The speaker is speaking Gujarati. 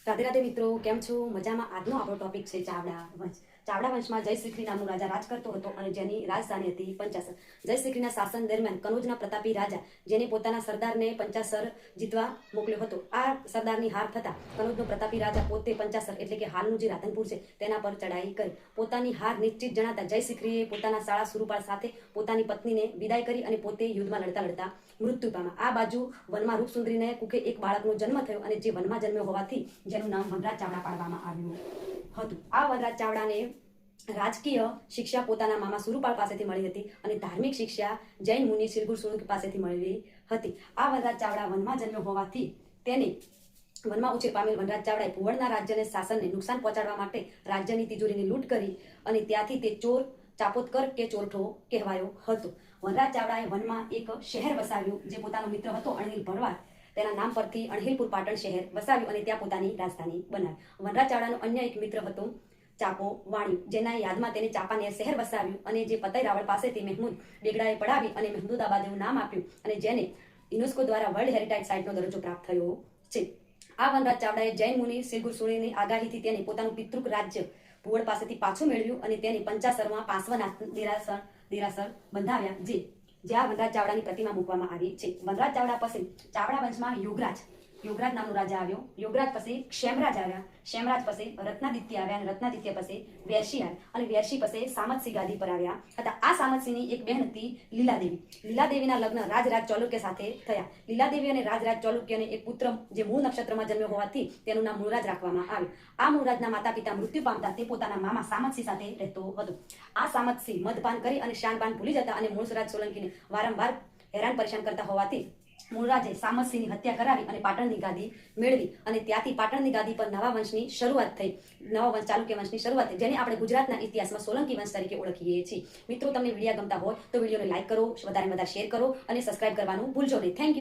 રાધે રાધે મિત્રો, કેમ છો? મજામાં? આજનો આપણો ટોપિક છે ચાવડા વંશ. ચાવડા વંશમાં જય શ્રીકૃષ્ણ નામનો રાજા રાજ કરતો હતો અને જેની રાજધાની હતી પંચાસર. જય શ્રીકૃષ્ણના શાસન દરમિયાન કનોજના પ્રતાપી રાજા, જેને પોતાના સરદારને પંચાસર જીતવા મોકલ્યો હતો, આ સરદારની હાર થતા કનોજનો પ્રતાપી રાજા પોતે પંચાસર એટલે કે હાલનું જે રાધનપુર છે તેના પર ચડાઈ કરી. પોતાની હાર નિશ્ચિત જણાતા જય શ્રીકૃષ્ણે પોતાના શાળા સુરુપાળ સાથે પોતાની પત્નીને વિદાય કરી અને પોતે યુદ્ધમાં લડતા લડતા મૃત્યુ પામ્યા. આ બાજુ વનમાં રૂપસુંદરીને કુખે એક બાળકનો જન્મ થયો અને જે વનમાં જન્મ્યો હોવાથી જેનું નામ વનરાજ ચાવડા પાડવામાં આવ્યું હતું. આ વનરાજ ચાવડાને રાજકીય શિક્ષા પોતાના મામા સુરુપાળ પાસેથી મળી હતી અને ધાર્મિક શિક્ષા જૈન મુનિ સિરગુર સુરુગ પાસેથી મળી હતી. આ વનરાજ ચાવડા વનમાં જન્મ્યો હોવાથી તેને વનમાં ઉછેર પામેલ વનરાજ ચાવડાએ પુવડના રાજ્યને શાસનને નુકસાન પહોંચાડવા માટે રાજ્યની તિજોરીની લૂંટ કરી અને ત્યાંથી તે ચોર ચાપોતકર કે ચોરઠો કહેવાયો હતો. વનરાજ ચાવડાએ વનમાં એક શહેર વસાવ્યું જે પોતાનો મિત્ર હતો અણહિલ ભરવાડ, તેના નામ પરથી અણહિલપુર પાટણ શહેર વસાવ્યું અને ત્યાં પોતાની રાજધાની બનાવી. વનરાજ ચાવડાનો અન્ય એક મિત્ર હતો ચાપો વાણી, જેના યાદમાં તેને ચાંપાનેર શહેર વસાવ્યું અને જે પતઈ રાવળ પાસેથી મહેમૂદ બેગડાએ પડાવી અને મહેમૂદાબાદ એવું નામ આપ્યું અને જેને યુનેસ્કો દ્વારા વર્લ્ડ હેરિટેજ સાઇટનો દરજ્જો પ્રાપ્ત થયો છે. આ વનરાજ ચાવડાએ જૈન મુનિ સિરગુર સુરીની આગાહીથી તેને પોતાનું પિતૃક રાજ્ય પુવડ પાસેથી પાછું મેળવ્યું અને તેને પંચાસરમાં પાર્શ્વનાથ દેરાસર બંધાવ્યા, જ્યાં વનરાજ ચાવડાની પ્રતિમા મૂકવામાં આવી છે. વનરાજ ચાવડા પછી ચાવડા વંશમાં યોગરાજ નામનો રાજા આવ્યો. યોગરાજ પછી ક્ષેમરાજ આવ્યા. ક્ષેમરાજ પછી રત્નાદિત્ય આવ્યા અને રત્નાદિત્ય પછી વેરશી આવ્યા અને વેરશી પછી સામતસિંહ ગાદી પર આવ્યા હતા. આ સામતસિંહની એક બહેન હતી લીલાદેવી. લીલાદેવીના લગ્ન રાજરાજ ચાલુક્ય સાથે થયા. લીલાદેવી અને રાજરાજ ચાલુક્યને એક પુત્ર જે મૂળ નક્ષત્રમાં જન્મ્યો હોવાથી તેનું નામ મૂળરાજ રાખવામાં આવ્યું. આ મૂળરાજના માતા પિતા મૃત્યુ પામતા તે પોતાના મામા સામતસિંહ સાથે રહેતો હતો. આ સામતસિંહ મદપાન કરી અને શાનપાન ભૂલી જતા અને મૂળરાજ સોલંકીને વારંવાર હેરાન પરેશાન કરતા હોવાથી મૂળરાજે સામતસિંહની હત્યા કરાવી અને પાટણની ગાદી મેળવી અને ત્યાંથી પાટણની ગાદી પર નવા વંશની શરૂઆત થઈ. નવા વંશ ચાલુક્ય વંશની શરૂઆત થઈ, જેને આપણે ગુજરાતના ઇતિહાસમાં સોલંકી વંશ તરીકે ઓળખીએ છીએ. મિત્રો, તમને વિડીયો ગમતા હોય તો વિડીયોને લાઈક કરો, વધારે શેર કરો અને સબસ્ક્રાઇબ કરવાનું ભૂલશો નહીં. Thank you.